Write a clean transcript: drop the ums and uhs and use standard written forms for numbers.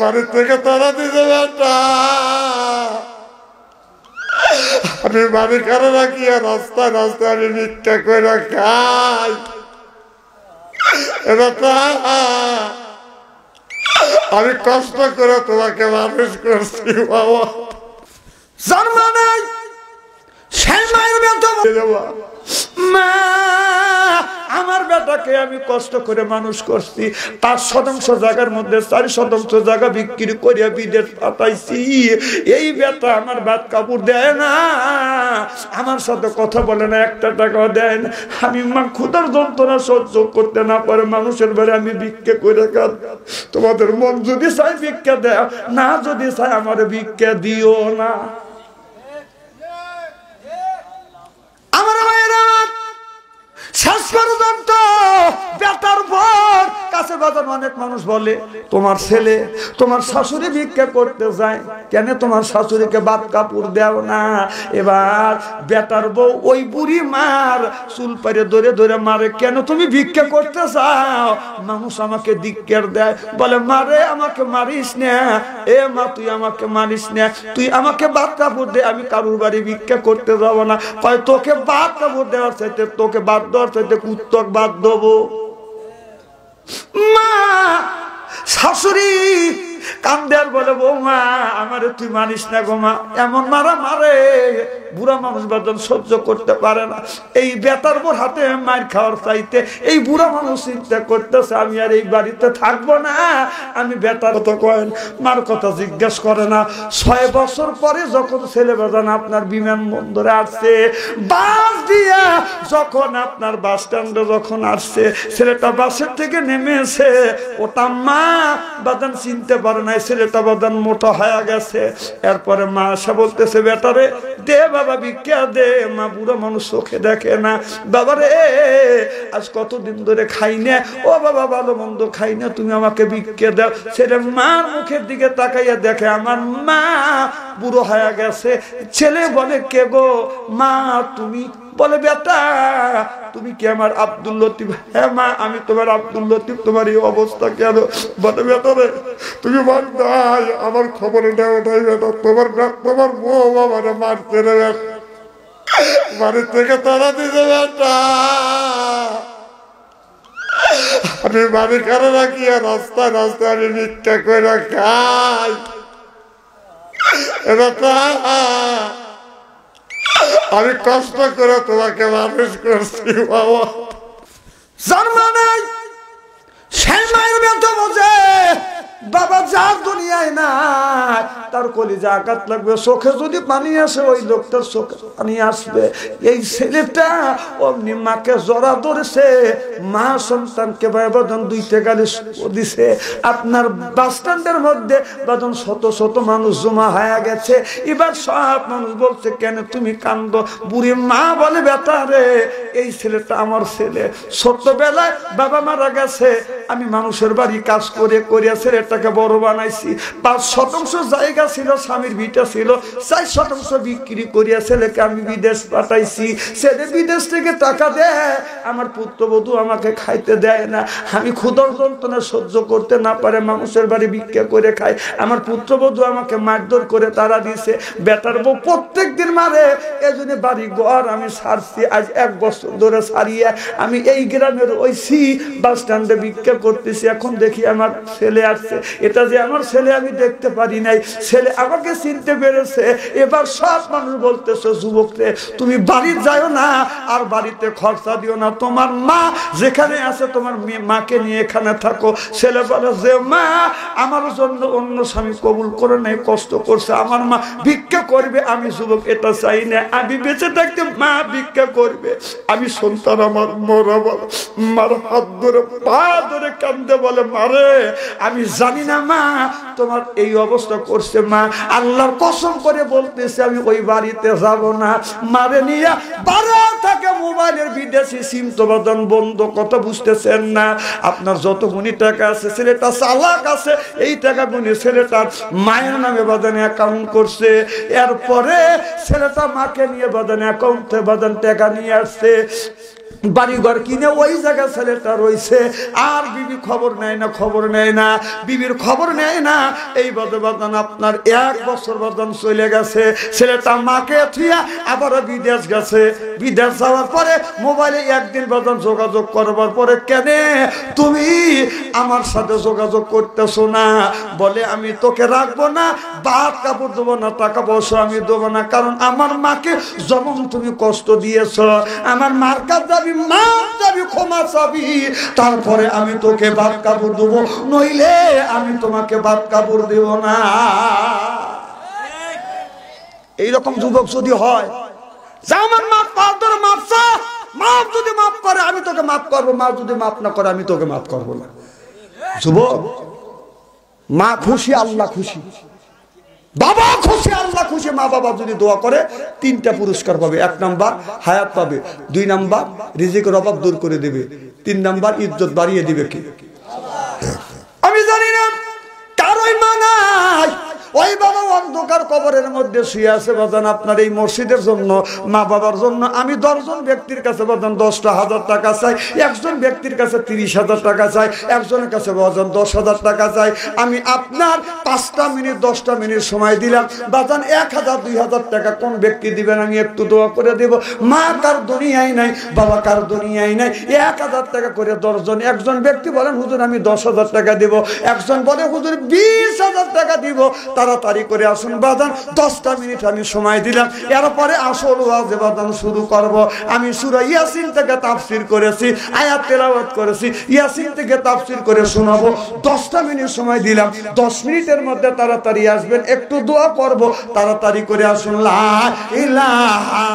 বাড়ি থেকে তারা দিতে বেটা আমি বাড়ি খানে রাখি আর রাস্তায় রাস্তায় আমি ভিক্ষা করে খাই বেটা আমি কষ্ট করে তোমাকে মানুষ করছি বাবা জন্ম নাই সেই মায়ের বেটা মা আমার বেটাকে আমি কষ্ট করে মানুষ করছি 5% জায়গার মধ্যে 4% জায়গা বিক্রি করিয়া বিদেশ পাঠাইছি এই বেটা আমার ভাত কাপড় দেয় না আমার সাথে কথা বলে না একটা টাকাও দেয় না আমি মা ক্ষুধার যন্ত্রণা সহ্য করতে না পারে মানুষের বাড়ি আমি ভিক্ষা করে খাই তোমাদের মন যদি চাই ভিক্ষা দেয় না যদি চাই আমার ভিক্ষা দিও না আমার ভাইয়েরা শেষ পর্যন্ত বেটার পর কাছে বাজার অনেক মানুষ বলে তোমার ছেলে তোমার শাশুড়ি ভিক্ষা করতে যায় কেন তোমার শাশুড়িকে ভাত কাপড় দেও না এবার বেটার বউ ওই বুড়ি মার চুল পারে ধরে ধরে মারে কেন তুমি ভিক্ষা করতে চাও মানুষ আমাকে ধিক্কার দেয় বলে মারে আমাকে মারিস না এ মা তুই আমাকে মারিস না তুই আমাকে ভাত কাপড় দে আমি কারুর বাড়ি ভিক্ষা করতে যাবো না কয় তোকে ভাত কাপড় দেওয়ার চাইতে তোকে বাদ দেওয়ার চাইতে কুত্তক বাদ দেবো মা শাশুড়ি কান্দে আর বলে বৌমা আমারে তুই মানিস না গো মা এমন মারা মারে বুড়া মানুষ বাদন সহ্য করতে পারে না এই বেটার বোর হাতে মার খাওয়ার চাইতে এই বুড়া মানুষ চিন্তা করতেছে আমি আর এই বাড়িতে থাকবো না আমি বেটার কথা কয়েন মার কথা জিজ্ঞেস করে না 6 বছর পরে যখন ছেলে বাজান আপনার বিমানবন্দরে আসছে বাস দিয়া যখন আপনার বাস স্ট্যান্ডে যখন আসছে ছেলেটা বাসের থেকে নেমেছে ওটা মা বাজান চিনতে পারে না ছেলেটা বাজান মোটা হয়ে গেছে এরপরে মা এসে বলতেছে বেটারে দে বাবা ভিক্ষা দে মা বুড়ো মানুষ চোখে দেখে না বাবা রে আজ কতদিন ধরে খাই না ও বাবা ভালো মন্দ খাই না তুমি আমাকে ভিক্ষা দাও ছেলে মার মুখের দিকে তাকাইয়া দেখে আমার মা বুড়ো হয়ে গেছে ছেলে বলে কে গো মা তুমি বলে বেটা তুমি কি আমার আব্দুল লতিফ হ্যাঁ মা আমি তোমার আব্দুল লতিফ তোমার এই অবস্থা কেন বলে বেটা রে তুমি বল নাই আমার খবরে না ওঠাই বেটা তোমার বউ বাবারে মারতে রে বাড়ি থেকে তারা দিতে বেটা আমি বাড়ি খানে রাখি আর রাস্তায় রাস্তায় আমি ভিক্ষা করে খাই বেটা আমি কষ্ট করে তোমাকে মানুষ করছি বাবা জন্ম নাই সেই মায়ের বেটা বোঝে বাবা যার দুনিয়ায় নাই তার কলিজা আঘাত লাগবে চোখে যদি পানি আসে ওই লোকটার চোখে পানি আসবে এই ছেলেটা অমনি মাকে জড়া ধরেছে মা সন্তানকে বাদন 2টা গালি দিছে আপনার বাস স্ট্যান্ডের মধ্যে বাদন শত শত মানুষ জমা হয়ে গেছে এবার সব মানুষ বলছে কেন তুমি কান্দো বুড়ি মা বলে বেটা রে এই ছেলেটা আমার ছেলে ছোটবেলায় বাবা মারা গেছে আমি মানুষের বাড়ি কাজ করে করে ছেলেটাকে বড় বানাইছি 5% জায়গা ছিল স্বামীর ভিটা ছিল 4% বিক্রি করিয়া ছেলেকে আমি বিদেশ পাঠাইছি ছেলে বিদেশ থেকে টাকা দেয় আমার পুত্রবধূ আমাকে খাইতে দেয় না আমি ক্ষুধার যন্ত্রণা সহ্য করতে না পারে মানুষের বাড়ি ভিক্ষা করে খাই আমার পুত্রবধূ আমাকে মারধর করে তারা দিছে বেটার বউ প্রত্যেক দিন মারে এজন্য বাড়ি ঘর আমি ছাড়ছি আজ 1 বছর ধরে ছাড়িয়ে আমি এই গ্রামের ওইসি বাস স্ট্যান্ডে ভিক্ষা করতেছি এখন দেখি আমার ছেলে আসছে এটা যে আমার ছেলে আমি দেখতে পারি নাই ছেলে আমাকে চিনতে পেরেছে এবার সব মানুষ বলতেছে যুবক রে তুমি বাড়ি যাও না আর বাড়িতে খরচা দিও না তোমার মা যেখানে আছে তোমার মাকে নিয়ে এখানে থাকো ছেলে বলে যে মা আমার জন্য অন্য স্বামী কবুল করে নাই কষ্ট করছে আমার মা ভিক্ষা করবে আমি যুবক এটা চাই না আমি বেঁচে থাকতে মা ভিক্ষা করবে আমি সন্তান আমার মরা বল মার হাত ধরে পা ধরে কান্দে বলে মারে আমি জানি না মা তোমার এই অবস্থা করছে মা আল্লাহর কসম করে বলতেছে আমি ওই বাড়িতে যাব না মারে নিয়ে বাড়া থাকে মোবাইলের বিদেশি সিম তো বাদন বন্ধ কথা বুঝতেছেন না আপনার যত গুণী টাকা আছে ছেলেটা চালাক আছে এই টাকা গুণী ছেলেটার মায়ের নামে বাদানে অ্যাকাউন্ট করছে এরপরে ছেলেটা মাকে নিয়ে বাদানে অ্যাকাউন্টে বাদান টাকা নিয়ে আসছে বাড়িঘর কিনে ওই জায়গায় ছেলেটা রয়েছে, আর বিবি খবর নেয় না, বিবির খবর নেয় না। এই বাদন আপনার 1 বছর বাদন চলে গেছে, ছেলেটা মাকে থুয়া আবারও বিদেশ গেছে। বিদেশ যাওয়ার পরে মোবাইলে একদিন বাদন যোগাযোগ করবার পরে, কেন তুমি আমার সাথে যোগাযোগ করতেছো না? বলে আমি তোকে রাখবো না, ভাত কাপড় দেবো না, টাকা পয়সা আমি দেবো না, কারণ আমার মাকে যেমন তুমি কষ্ট দিয়েছ, আমার মার কাছে যাবি, মা যাবি, ক্ষমা চাবি, তারপরে আমি তোকে ভাত কাপড় দেবো, নইলে আমি তোমাকে ভাত কাপড় দেব না। এইরকম যুবক যদি হয়, আমার মা পার ধরে মাপ চা, মা যদি মাফ করে আমি তোকে মাফ করবো, মা যদি মাফ না করে আমি তোকে মাফ করবো না। যুবক, মা খুশি, আল্লাহ খুশি, বাবা খুশি, আল্লাহ খুশি। মা বাবা যদি দোয়া করে 3টা পুরস্কার পাবে। 1 নাম্বার হায়াত পাবে, 2 নাম্বার রিজিকের অভাব দূর করে দেবে, 3 নাম্বার ইজ্জত বাড়িয়ে দিবে। কি আমি জানি না, কারোই মা নাই, ওই বাবা অন্ধকার কবরের মধ্যে শুয়ে আছে বাজান। আপনার এই মসজিদের জন্য, মা বাবার জন্য আমি 10 জন ব্যক্তির কাছে বাজান 10,000 টাকা চাই, একজন ব্যক্তির কাছে 30,000 টাকা চাই, একজনের কাছে বাজান 10,000 টাকা চাই। আমি আপনার 5টা মিনিট 10টা মিনিট সময় দিলাম বাজান, 1,000 2,000 টাকা কোন ব্যক্তি দিবেন আমি একটু দোয়া করে দেব। মা কার দুনিয়ায় নাই, বাবা কার দুনিয়ায় নাই, 1,000 টাকা করে 10 জন। একজন ব্যক্তি বলেন হুজুর আমি 10,000 টাকা দিব, একজন বলে হুজুর 20,000 টাকা দিব। তাড়াতাড়ি করে আসুন বাজান, 10টা মিনিট আমি সময় দিলাম, এরপরে আসল ওয়াজ বাজান শুরু করব। আমি সূরা ইয়াসিন থেকে তাফসীর করেছি, আয়াত তেলাওয়াত করেছি, ইয়াসিন থেকে তাফসীর করে শোনাবো। 10টা মিনিট সময় দিলাম, 10 মিনিটের মধ্যে তাড়াতাড়ি আসবেন, একটু দোয়া করব, তাড়াতাড়ি করে আসুন। লা ইলাহা